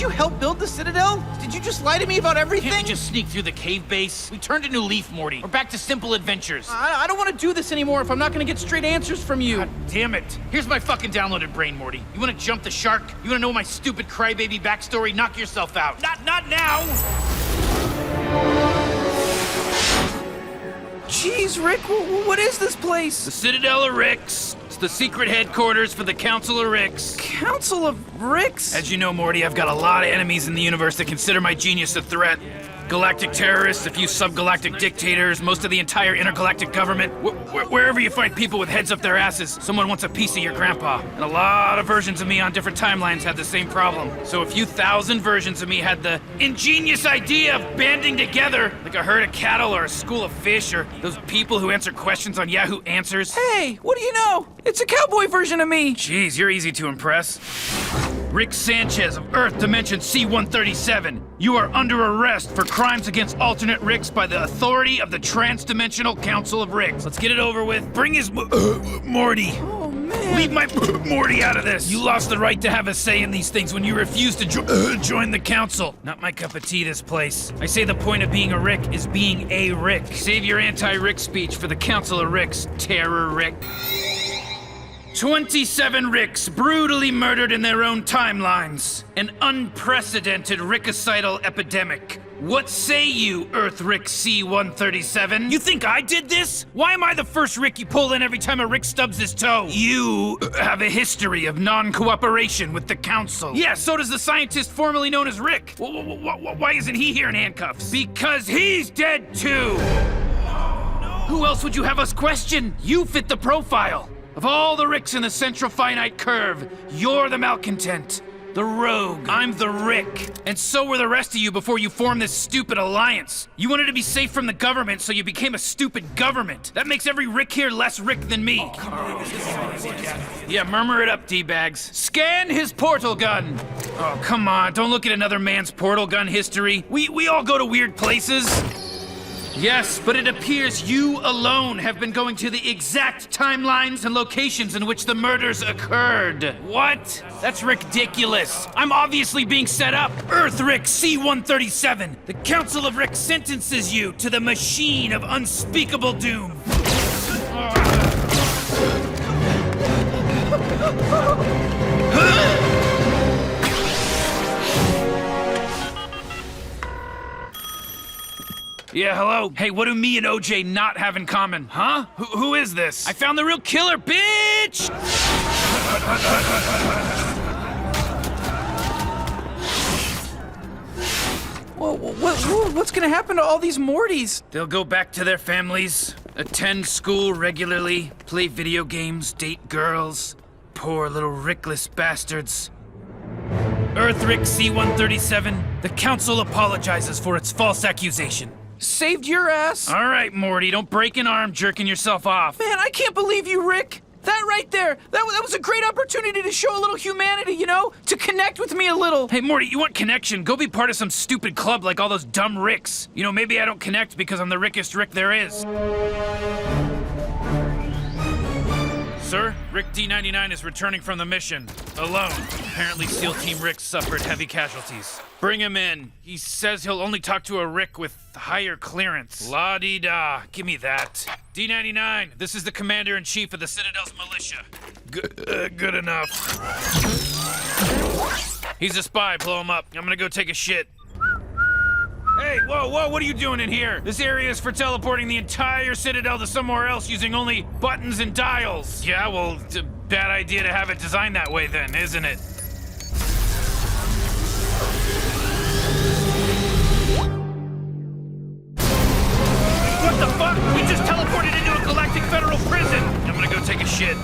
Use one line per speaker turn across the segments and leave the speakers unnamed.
you help build the Citadel? Did you just lie to me about everything?
Can't we just sneak through the cave base? We turned a new leaf, Morty. We're back to simple adventures.
I don't want to do this anymore if I'm not gonna get straight answers from you.
God damn it. Here's my fucking downloaded brain, Morty. You wanna jump the shark? You wanna know my stupid crybaby backstory? Knock yourself out. Not now!
Jeez, Rick, what is this place?
The Citadel of Ricks. It's the secret headquarters for the Council of Ricks.
Council of Ricks?
As you know, Morty, I've got a lot of enemies in the universe that consider my genius a threat. Galactic terrorists, a few subgalactic dictators, most of the entire intergalactic government. Wherever you find people with heads up their asses, someone wants a piece of your grandpa. And a lot of versions of me on different timelines had the same problem. So a few thousand versions of me had the ingenious idea of banding together, like a herd of cattle or a school of fish or those people who answer questions on Yahoo Answers.
Hey, what do you know? It's a cowboy version of me.
Jeez, you're easy to impress. Rick Sanchez of Earth Dimension C-137. You are under arrest for crimes against alternate Ricks by the authority of the Trans-Dimensional Council of Ricks. Let's get it over with. Bring his Morty.
Oh, man.
Leave my Morty out of this. You lost the right to have a say in these things when you refused to join the council. Not my cup of tea, this place. I say the point of being a Rick is being a Rick. Save your anti-Rick speech for the Council of Ricks, Terror Rick. 27 Ricks brutally murdered in their own timelines. An unprecedented rickocidal epidemic. What say you, Earth Rick C-137? You think I did this? Why am I the first Rick you pull in every time a Rick stubs his toe? You have a history of non-cooperation with the Council. Yeah, so does the scientist formerly known as Rick. Why isn't he here in handcuffs? Because he's dead too! Who else would you have us question? You fit the profile. Of all the Ricks in the central finite curve, you're the malcontent, the rogue. I'm the Rick. And so were the rest of you before you formed this stupid alliance. You wanted to be safe from the government, so you became a stupid government. That makes every Rick here less Rick than me. Yeah, murmur it up, D-bags. Scan his portal gun. Oh, come on, don't look at another man's portal gun history. We all go to weird places. Yes, but it appears you alone have been going to the exact timelines and locations in which the murders occurred. What? That's ridiculous. I'm obviously being set up. Earth Rick C-137. The Council of Rick sentences you to the machine of unspeakable doom. Yeah, hello? Hey, what do me and OJ not have in common? Huh? Who is this? I found the real killer, bitch!
What's gonna happen to all these Mortys?
They'll go back to their families, attend school regularly, play video games, date girls. Poor little Rickless bastards. Earth Rick C-137, the Council apologizes for its false accusation.
Saved your ass.
All right, Morty, don't break an arm jerking yourself off.
Man, I can't believe you, Rick. That right there, that was a great opportunity to show a little humanity, you know? To connect with me a little.
Hey, Morty, you want connection? Go be part of some stupid club like all those dumb Ricks. You know, maybe I don't connect because I'm the rickest Rick there is. Sir, Rick D-99 is returning from the mission. Alone. Apparently SEAL Team Rick suffered heavy casualties. Bring him in. He says he'll only talk to a Rick with higher clearance. La-dee-da. Give me that. D-99, this is the Commander-in-Chief of the Citadel's militia. Good enough. He's a spy. Blow him up. I'm gonna go take a shit. Hey, whoa, what are you doing in here? This area is for teleporting the entire Citadel to somewhere else using only buttons and dials. Yeah, well, it's a bad idea to have it designed that way then, isn't it? What the fuck? We just teleported into a galactic federal prison! I'm gonna go take a shit.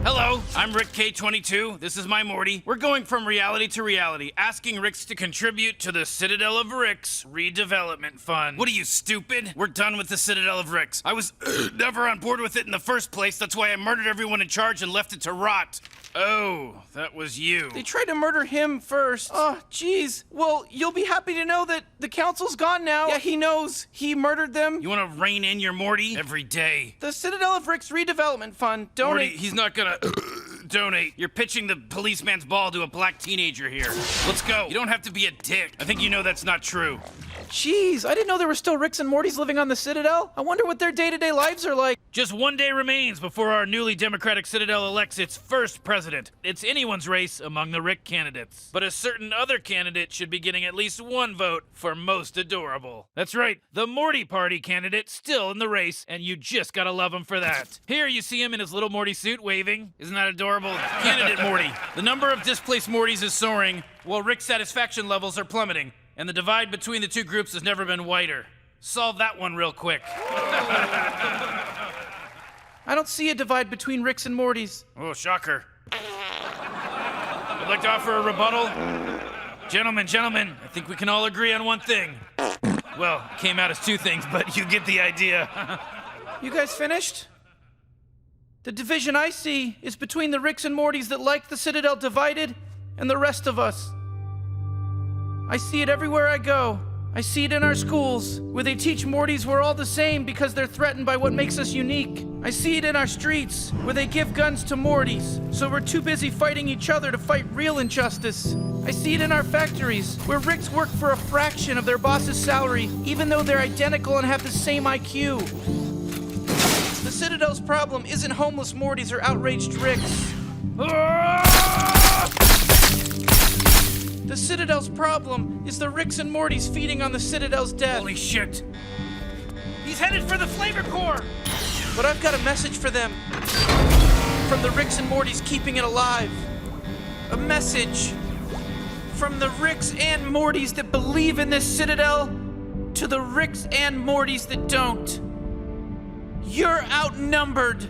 Hello, I'm Rick K-22. This is my Morty. We're going from reality to reality, asking Ricks to contribute to the Citadel of Ricks Redevelopment Fund. What are you, stupid? We're done with the Citadel of Ricks. I was never on board with it in the first place. That's why I murdered everyone in charge and left it to rot. Oh, that was you.
They tried to murder him first. Oh, jeez. Well, you'll be happy to know that the council's gone now. Yeah, he knows. He murdered them.
You want to rein in your Morty? Every day.
The Citadel of Ricks Redevelopment Fund. Donate.
Morty, he's not gonna donate. You're pitching the policeman's ball to a black teenager here. Let's go. You don't have to be a dick. I think you know that's not true.
Jeez, I didn't know there were still Ricks and Mortys living on the Citadel. I wonder what their day-to-day lives are like.
Just one day remains before our newly democratic Citadel elects its first president. It's anyone's race among the Rick candidates. But a certain other candidate should be getting at least one vote for most adorable. That's right, the Morty Party candidate still in the race, and you just gotta love him for that. Here you see him in his little Morty suit waving. Isn't that adorable? Candidate Morty. The number of displaced Mortys is soaring, while Rick satisfaction levels are plummeting. And the divide between the two groups has never been wider. Solve that one real quick.
I don't see a divide between Ricks and Mortys.
Oh, shocker. I'd like to offer a rebuttal. Gentlemen, I think we can all agree on one thing. Well, it came out as two things, but you get the idea.
You guys finished? The division I see is between the Ricks and Mortys that like the Citadel divided and the rest of us. I see it everywhere I go. I see it in our schools, where they teach Mortys we're all the same because they're threatened by what makes us unique. I see it in our streets, where they give guns to Mortys, so we're too busy fighting each other to fight real injustice. I see it in our factories, where Ricks work for a fraction of their boss's salary, even though they're identical and have the same IQ. The Citadel's problem isn't homeless Mortys or outraged Ricks. The Citadel's problem is the Ricks and Mortys feeding on the Citadel's death.
Holy shit. He's headed for the flavor core.
But I've got a message for them. From the Ricks and Mortys keeping it alive. A message. From the Ricks and Mortys that believe in this Citadel to the Ricks and Mortys that don't. You're outnumbered.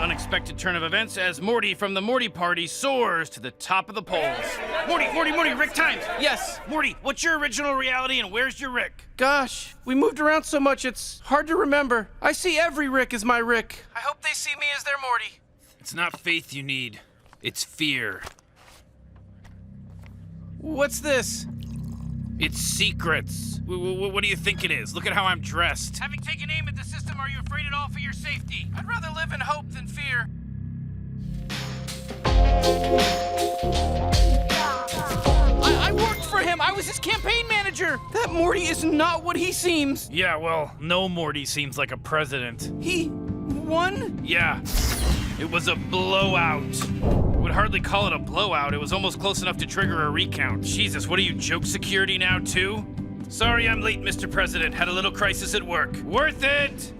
Unexpected turn of events as Morty from the Morty Party soars to the top of the polls. Morty, Rick times.
Yes.
Morty, what's your original reality and where's your Rick?
Gosh, we moved around so much it's hard to remember. I see every Rick as my Rick. I hope they see me as their Morty.
It's not faith you need, it's fear.
What's this?
It's secrets. What do you think it is? Look at how I'm dressed. Having taken aim at the system, are you afraid at all for your safety?
I'd rather live in hope than fear. I worked for him. I was his campaign manager. That Morty is not what he seems.
Yeah, well, no Morty seems like a president.
He won?
Yeah. It was a blowout. I would hardly call it a blowout. It was almost close enough to trigger a recount. Jesus, what are you, joke security now, too? Sorry I'm late, Mr. President. Had a little crisis at work. Worth it!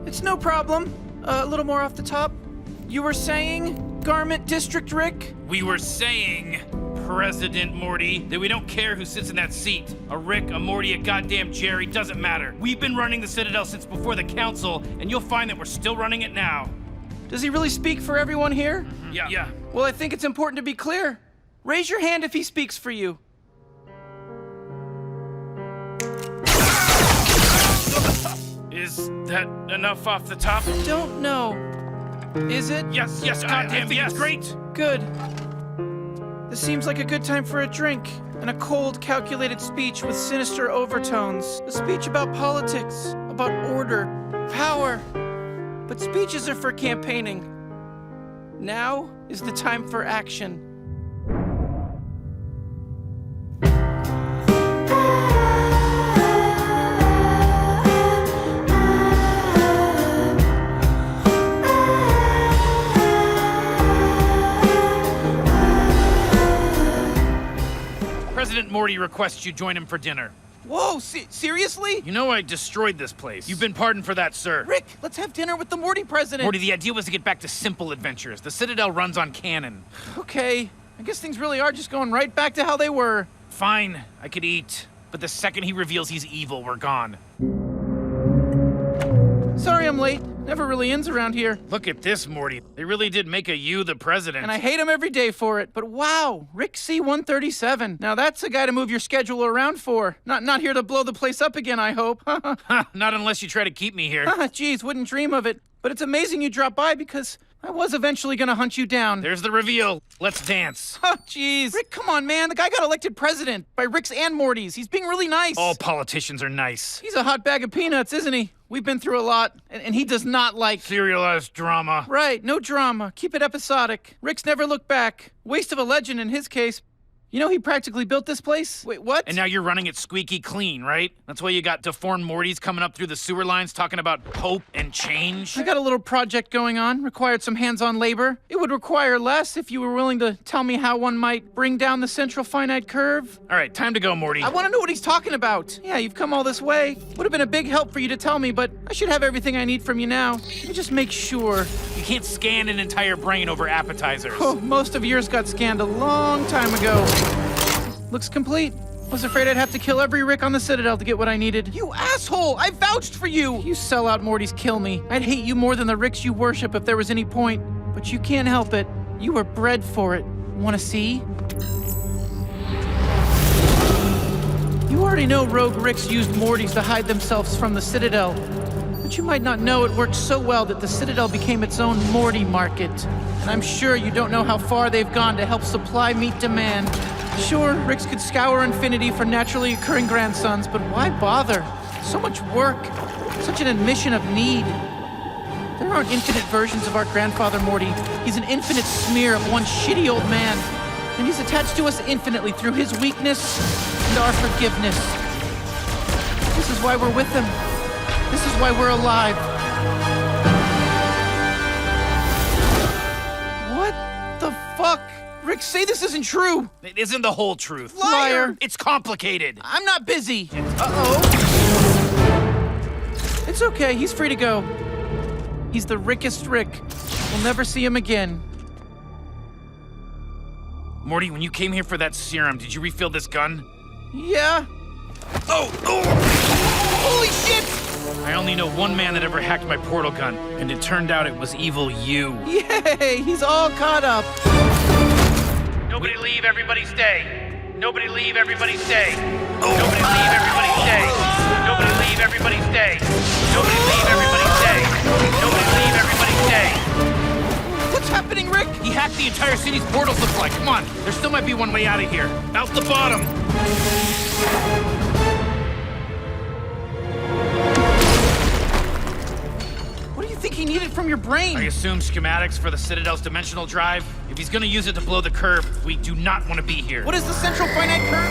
It's no problem. A little more off the top. You were saying, Garment District Rick?
We were saying, President Morty, that we don't care who sits in that seat. A Rick, a Morty, a goddamn Jerry, doesn't matter. We've been running the Citadel since before the Council, and you'll find that we're still running it now.
Does he really speak for everyone here?
Yeah.
Well, I think it's important to be clear. Raise your hand if he speaks for you.
Is that enough off the top?
Don't know. Is it?
Yes, goddamn, yes. Great.
Good. This seems like a good time for a drink and a cold, calculated speech with sinister overtones. A speech about politics, about order, power. But speeches are for campaigning. Now is the time for action.
President Morty requests you join him for dinner.
Whoa, seriously?
You know I destroyed this place. You've been pardoned for that, sir.
Rick, let's have dinner with the Morty president.
Morty, the idea was to get back to simple adventures. The Citadel runs on canon.
Okay, I guess things really are just going right back to how they were.
Fine, I could eat. But the second he reveals he's evil, we're gone.
Sorry I'm late. Never really ends around here.
Look at this, Morty. They really did make you the president.
And I hate him every day for it. But wow, Rick C-137. Now that's a guy to move your schedule around for. Not here to blow the place up again, I hope.
Not unless you try to keep me here.
Geez, wouldn't dream of it. But it's amazing you dropped by because I was eventually gonna hunt you down.
There's the reveal. Let's dance.
Oh, jeez. Rick, come on, man. The guy got elected president by Rick's and Morty's. He's being really nice.
All politicians are nice.
He's a hot bag of peanuts, isn't he? We've been through a lot, and he does not like...
Serialized drama.
Right, no drama. Keep it episodic. Rick's never looked back. Waste of a legend in his case. You know, he practically built this place? Wait, what?
And now you're running it squeaky clean, right? That's why you got deformed Mortys coming up through the sewer lines talking about hope and change?
I got a little project going on. Required some hands-on labor. It would require less if you were willing to tell me how one might bring down the central finite curve.
All right, time to go, Morty.
I want to know what he's talking about. Yeah, you've come all this way. Would have been a big help for you to tell me, but I should have everything I need from you now. Let me just make sure.
You can't scan an entire brain over appetizers.
Oh, most of yours got scanned a long time ago. Looks complete. Was afraid I'd have to kill every Rick on the Citadel to get what I needed. You asshole! I vouched for you! You sellout Mortys kill me. I'd hate you more than the Ricks you worship if there was any point. But you can't help it. You were bred for it. Wanna see? You already know rogue Ricks used Mortys to hide themselves from the Citadel. But you might not know it worked so well that the Citadel became its own Morty market. And I'm sure you don't know how far they've gone to help supply meet demand. Sure, Ricks could scour infinity for naturally occurring grandsons, but why bother? So much work, such an admission of need. There aren't infinite versions of our grandfather Morty. He's an infinite smear of one shitty old man. And he's attached to us infinitely through his weakness and our forgiveness. This is why we're with him. This is why we're alive. What the fuck? Rick, say this isn't true.
It isn't the whole truth.
Liar.
It's complicated.
I'm not busy. Uh-oh. It's okay, he's free to go. He's the Rickest Rick. We'll never see him again.
Morty, when you came here for that serum, did you refill this gun?
Yeah.
Oh!
Holy shit!
I only know one man that ever hacked my portal gun, and it turned out it was evil you.
Yay, he's all caught up.
Nobody leave, everybody stay. Nobody leave, everybody stay. Nobody leave, everybody stay. Nobody leave, everybody stay. Nobody leave, everybody stay. Nobody leave, everybody stay.
What's happening, Rick?
He hacked the entire city's portals, looks like. Come on, there still might be one way out of here. Out the bottom.
What do you think he needed from your brain?
I assume schematics for the Citadel's dimensional drive. If he's gonna use it to blow the curve, we do not want to be here.
What is the central finite curve?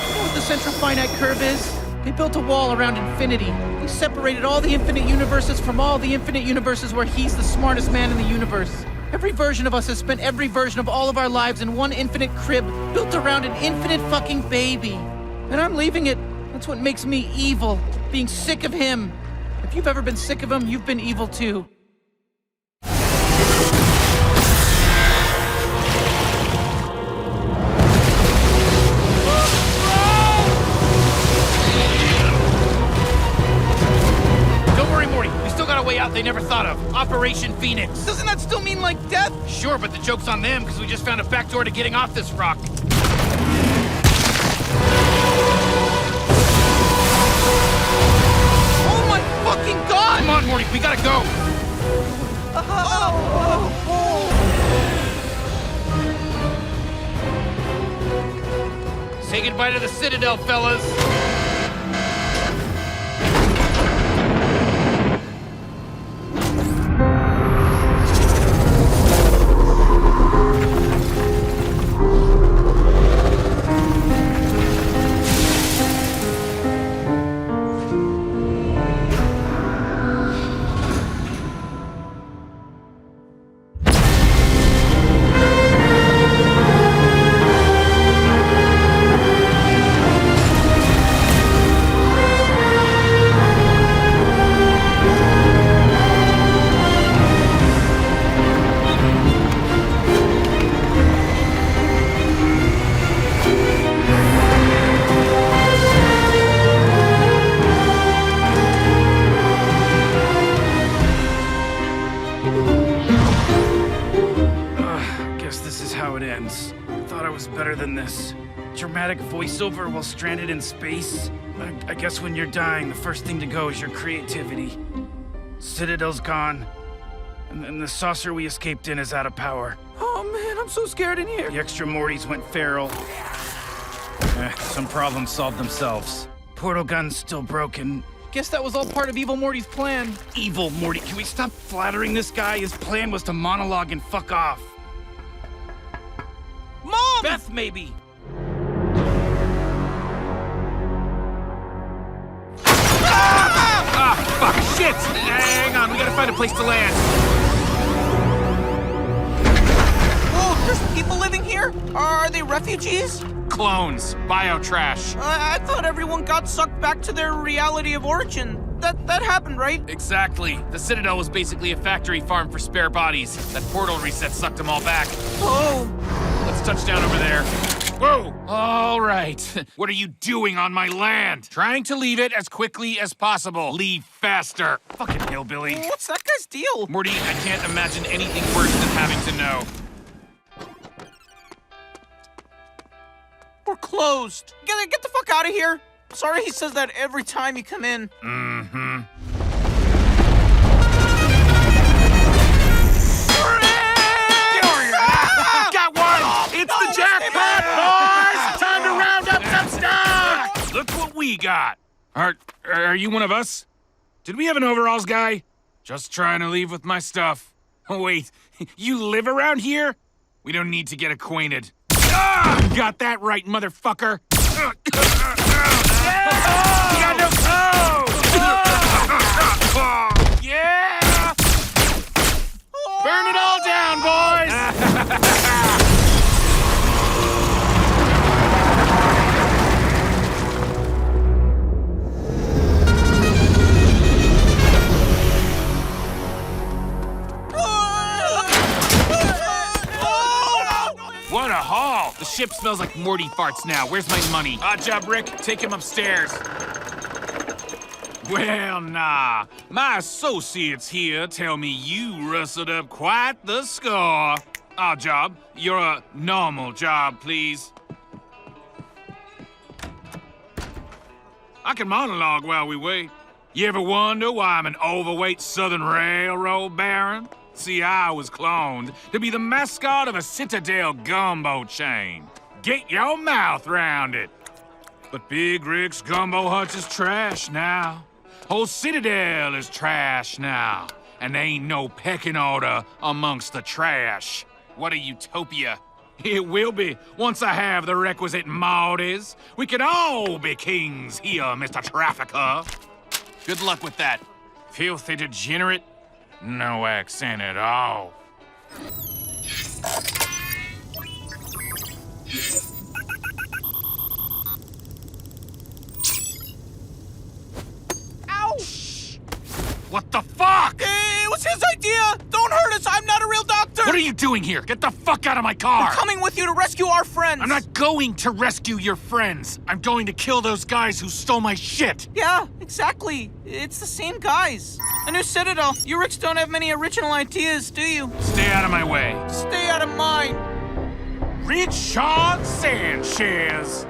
You know what the central finite curve is? They built a wall around infinity. They separated all the infinite universes from all the infinite universes where he's the smartest man in the universe. Every version of us has spent every version of all of our lives in one infinite crib built around an infinite fucking baby. And I'm leaving it. That's what makes me evil. Being sick of him. If you've ever been sick of him, you've been evil too.
Way out they never thought of. Operation Phoenix.
Doesn't that still mean like death?
Sure, but the joke's on them because we just found a back door to getting off this rock.
Oh my fucking god!
Come on, Morty, we gotta go. Say goodbye to the Citadel, fellas. Better than this. Dramatic voiceover while stranded in space. I guess when you're dying, the first thing to go is your creativity. Citadel's gone, And the saucer we escaped in is out of power.
Oh man, I'm so scared in here.
The extra Mortys went feral. Some problems solved themselves. Portal gun's still broken.
Guess that was all part of Evil Morty's plan.
Evil Morty, can we stop flattering this guy? His plan was to monologue and fuck off.
Mom!
Beth, maybe. Ah, fuck, shit! Hang on, we gotta find a place to land.
Oh, there's people living here? Are they refugees?
Clones, biotrash.
I thought everyone got sucked back to their reality of origin. That happened, right?
Exactly. The Citadel was basically a factory farm for spare bodies. That portal reset sucked them all back.
Oh.
Let's touch down over there. Whoa! All right. What are you doing on my land? Trying to leave it as quickly as possible. Leave faster. Fucking hillbilly.
What's that guy's deal?
Morty, I can't imagine anything worse than having to know.
We're closed. Get the fuck out of here. Sorry he says that every time you come in.
Mm-hmm.
Got one! It's the jackpot, boys! Time to round up some stuff!
Look what we got. Are you one of us? Did we have an overalls guy? Just trying to leave with my stuff. Oh, wait, you live around here? We don't need to get acquainted. Ah! Got that right, motherfucker. You got no toes! Yeah! Burn it all down, boys! What a haul! The ship smells like Morty farts now. Where's my money? Odd job, Rick. Take him upstairs. Well, nah. My associates here tell me you rustled up quite the score. Odd job, you're a normal job, please. I can monologue while we wait. You ever wonder why I'm an overweight Southern Railroad baron? See, I was cloned to be the mascot of a Citadel gumbo chain. Get your mouth round it. But Big Rick's gumbo hutch is trash now. Whole Citadel is trash now. And there ain't no pecking order amongst the trash. What a utopia. It will be, once I have the requisite Mortys. We can all be kings here, Mr. Trafficker. Good luck with that. Filthy degenerate. No accent at all.
Ouch!
What the fuck?
It was his idea! Don't hurt us! I'm not a real doctor!
What are you doing here? Get the fuck out of my car!
I'm coming with you to rescue our friends!
I'm not going to rescue your friends. I'm going to kill those guys who stole my shit.
Yeah, exactly. It's the same guys. A new Citadel. You Ricks don't have many original ideas, do you?
Stay out of my way.
Stay out of mine.
Richard Sanchez.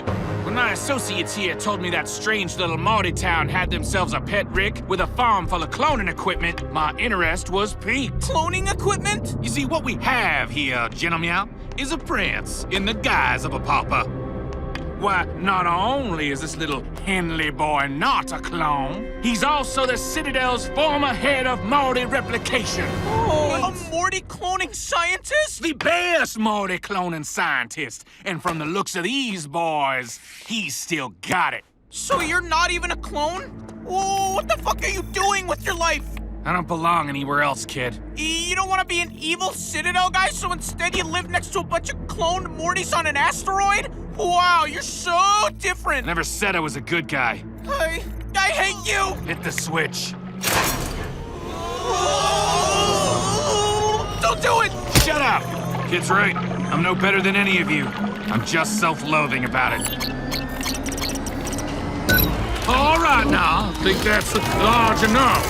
When my associates here told me that strange little Morty town had themselves a pet Rick with a farm full of cloning equipment, my interest was piqued.
Cloning equipment?
You see, what we have here, gentlemen, is a prince in the guise of a pauper. Why, not only is this little Henley boy not a clone, he's also the Citadel's former head of Morty replication.
Oh, a Morty cloning scientist?
The best Morty cloning scientist. And from the looks of these boys, he's still got it.
So you're not even a clone? Whoa, what the fuck are you doing with your life?
I don't belong anywhere else, kid.
You don't want to be an evil Citadel guy, so instead you live next to a bunch of cloned Mortys on an asteroid? Wow, you're so different.
I never said I was a good guy.
I hate you.
Hit the switch.
Don't do it.
Shut up. Kid's right. I'm no better than any of you. I'm just self-loathing about it. All right now, I think that's large enough.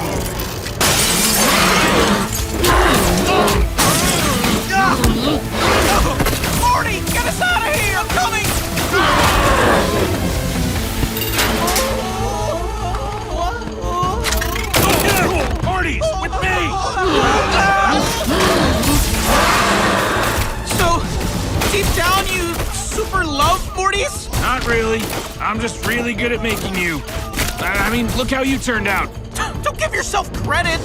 Morty, get us out of here! I'm coming!
Morty's with me! Not really. I'm just really good at making you. I mean, look how you turned out.
Don't give yourself credit.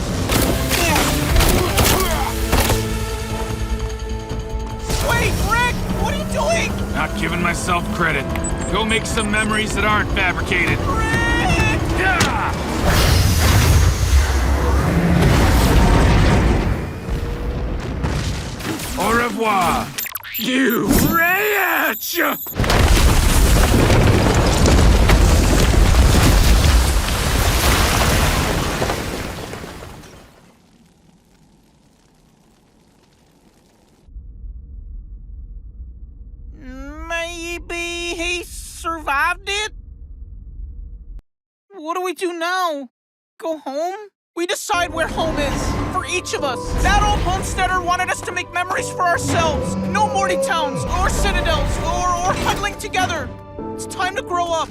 Wait, Rick, what are you doing?
Not giving myself credit. Go make some memories that aren't fabricated.
Rick!
Yeah! Au revoir, you wretch!
Maybe he survived it? What do we do now? Go home? We decide where home is, for each of us. That old homesteader wanted us to make memories for ourselves. No Morty towns, or citadels, or huddling together. It's time to grow up.